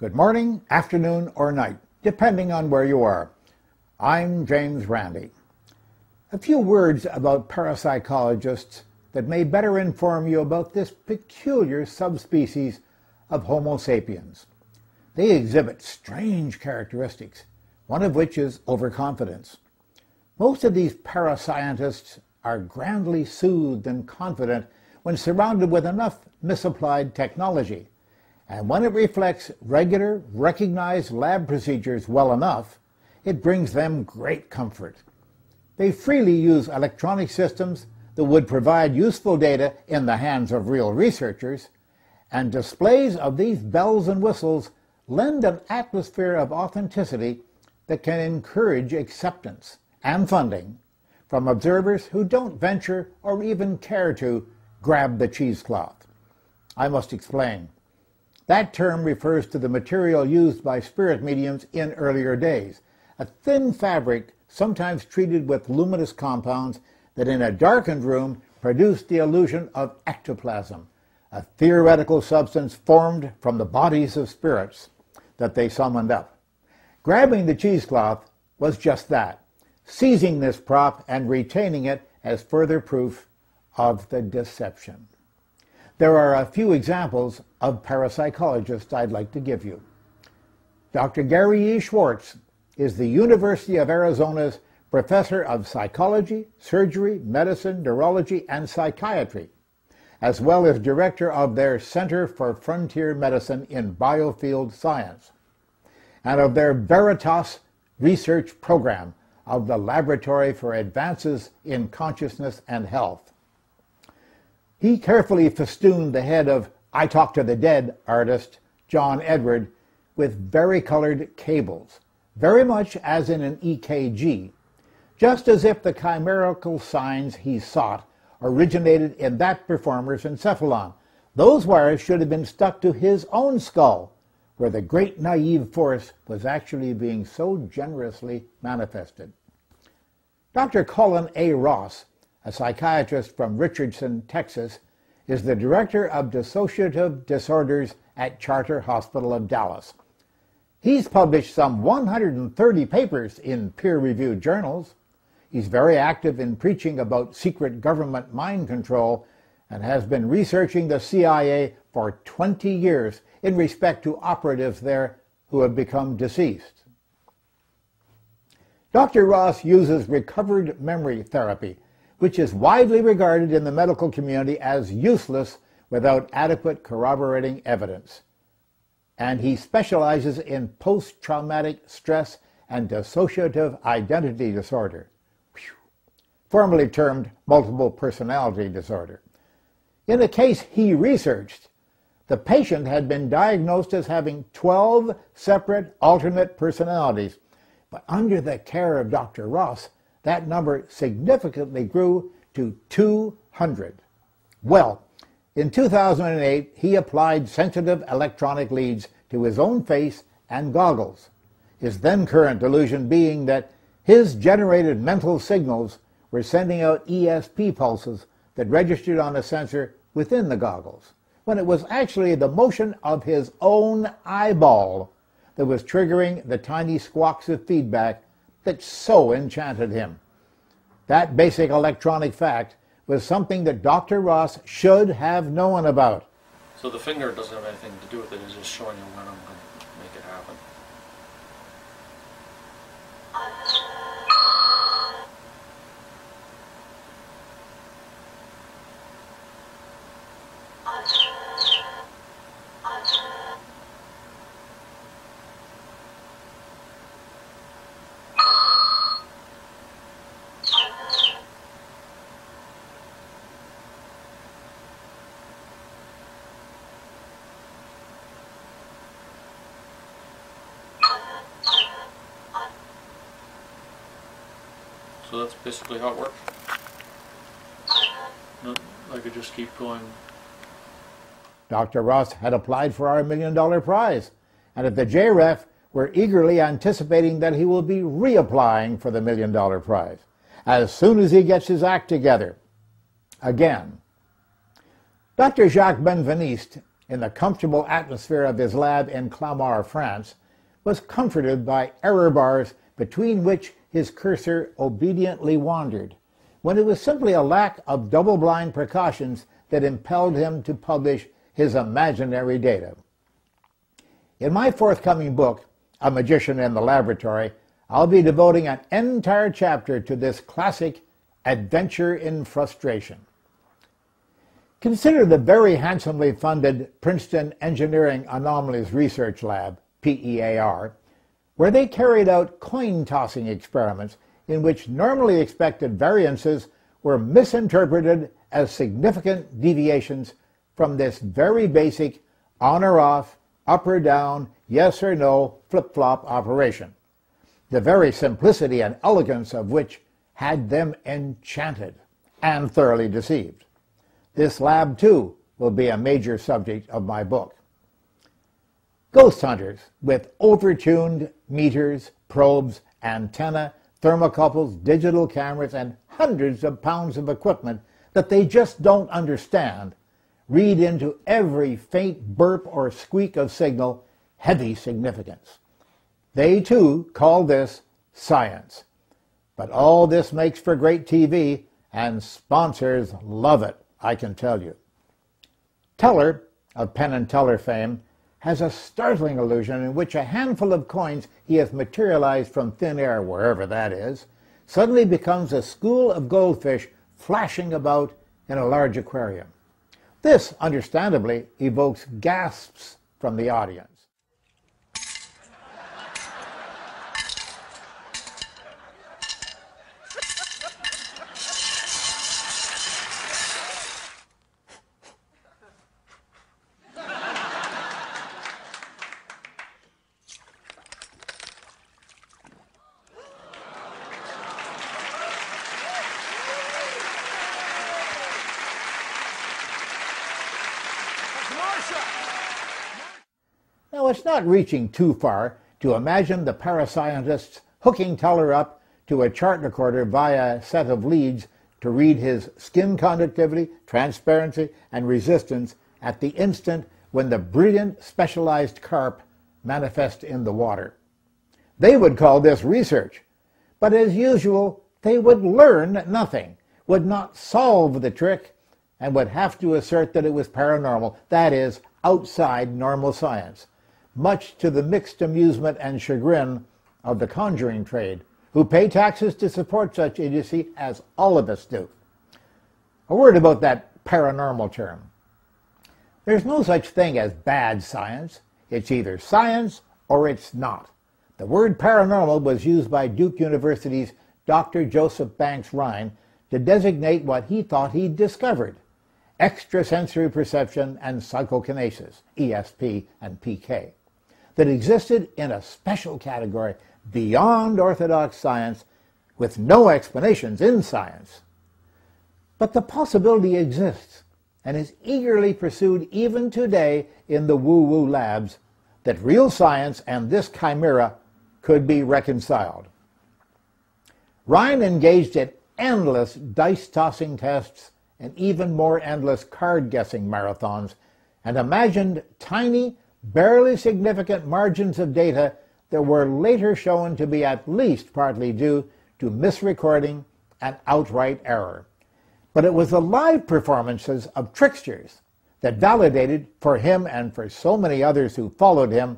Good morning, afternoon, or night, depending on where you are. I'm James Randi. A few words about parapsychologists that may better inform you about this peculiar subspecies of Homo sapiens. They exhibit strange characteristics, one of which is overconfidence. Most of these parascientists are grandly soothed and confident when surrounded with enough misapplied technology, and when it reflects regular, recognized lab procedures well enough, it brings them great comfort. They freely use electronic systems that would provide useful data in the hands of real researchers, and displays of these bells and whistles lend an atmosphere of authenticity that can encourage acceptance and funding from observers who don't venture or even care to grab the cheesecloth. I must explain. That term refers to the material used by spirit mediums in earlier days, a thin fabric sometimes treated with luminous compounds that in a darkened room produced the illusion of ectoplasm, a theoretical substance formed from the bodies of spirits that they summoned up. Grabbing the cheesecloth was just that, seizing this prop and retaining it as further proof of the deception. There are a few examples of parapsychologists I'd like to give you. Dr. Gary E. Schwartz is the University of Arizona's professor of psychology, surgery, medicine, neurology, and psychiatry, as well as director of their Center for Frontier Medicine in Biofield Science, and of their Veritas research program of the Laboratory for Advances in Consciousness and Health. He carefully festooned the head of I Talk to the Dead artist John Edward with varicolored cables, very much as in an EKG, just as if the chimerical signs he sought originated in that performer's encephalon. Those wires should have been stuck to his own skull, where the great naive force was actually being so generously manifested. Dr. Colin A. Ross, a psychiatrist from Richardson, Texas, is the director of dissociative disorders at Charter Hospital of Dallas. He's published some 130 papers in peer-reviewed journals. He's very active in preaching about secret government mind control and has been researching the CIA for 20 years in respect to operatives there who have become deceased. Dr. Ross uses recovered memory therapy, which is widely regarded in the medical community as useless without adequate corroborating evidence. And he specializes in post-traumatic stress and dissociative identity disorder, formerly termed multiple personality disorder. In a case he researched, the patient had been diagnosed as having 12 separate alternate personalities, but under the care of Dr. Ross, that number significantly grew to 200. Well, in 2008, he applied sensitive electronic leads to his own face and goggles, his then current delusion being that his generated mental signals were sending out ESP pulses that registered on a sensor within the goggles, when it was actually the motion of his own eyeball that was triggering the tiny squawks of feedback that so enchanted him. That basic electronic fact was something that Dr. Ross should have known about. So the finger doesn't have anything to do with it, it's just showing you when I'm going to make it happen. So that's basically how it works. No, I could just keep going. Dr. Ross had applied for our $1 million prize, and at the JREF, we're eagerly anticipating that he will be reapplying for the $1 million prize as soon as he gets his act together. Again. Dr. Jacques Benveniste in the comfortable atmosphere of his lab in Clamart, France, was comforted by error bars between which his cursor obediently wandered, when it was simply a lack of double-blind precautions that impelled him to publish his imaginary data. In my forthcoming book, A Magician in the Laboratory, I'll be devoting an entire chapter to this classic adventure in frustration. Consider the very handsomely funded Princeton Engineering Anomalies Research Lab, PEAR, where they carried out coin-tossing experiments in which normally expected variances were misinterpreted as significant deviations from this very basic on or off, up or down, yes or no, flip-flop operation, the very simplicity and elegance of which had them enchanted and thoroughly deceived. This lab, too, will be a major subject of my book. Ghost hunters with overtuned meters, probes, antennae, thermocouples, digital cameras, and hundreds of pounds of equipment that they just don't understand read into every faint burp or squeak of signal heavy significance. They, too, call this science. But all this makes for great TV, and sponsors love it, I can tell you. Teller, of Penn and Teller fame, has a startling illusion in which a handful of coins he has materialized from thin air, wherever that is, suddenly becomes a school of goldfish flashing about in a large aquarium. This, understandably, evokes gasps from the audience. Now, it's not reaching too far to imagine the parascientists hooking Teller up to a chart recorder via a set of leads to read his skin conductivity, transparency, and resistance at the instant when the brilliant specialized carp manifest in the water. They would call this research, but as usual, they would learn nothing, would not solve the trick, and would have to assert that it was paranormal, that is, outside normal science, much to the mixed amusement and chagrin of the conjuring trade, who pay taxes to support such idiocy as all of us do. A word about that paranormal term. There's no such thing as bad science. It's either science or it's not. The word paranormal was used by Duke University's Dr. Joseph Banks Rhine to designate what he thought he'd discovered: extrasensory perception and psychokinesis, ESP and PK, that existed in a special category beyond orthodox science with no explanations in science. But the possibility exists and is eagerly pursued even today in the woo-woo labs that real science and this chimera could be reconciled. Rhine engaged in endless dice-tossing tests and even more endless card-guessing marathons, and imagined tiny, barely significant margins of data that were later shown to be at least partly due to misrecording and outright error. But it was the live performances of tricksters that validated for him and for so many others who followed him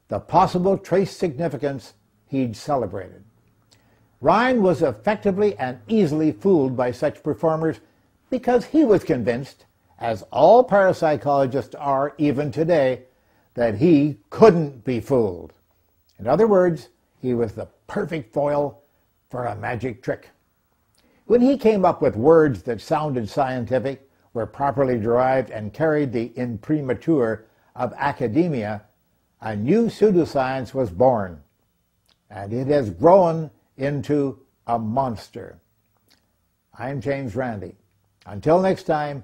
the possible trace significance he'd celebrated. Rhine was effectively and easily fooled by such performers because he was convinced, as all parapsychologists are even today, that he couldn't be fooled. In other words, he was the perfect foil for a magic trick. When he came up with words that sounded scientific, were properly derived, and carried the imprimatur of academia, a new pseudoscience was born, and it has grown into a monster. I'm James Randi. Until next time,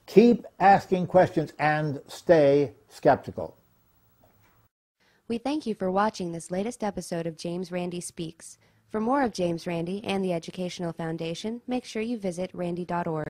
keep asking questions and stay skeptical. We thank you for watching this latest episode of James Randi Speaks. For more of James Randi and the Educational Foundation, make sure you visit randi.org.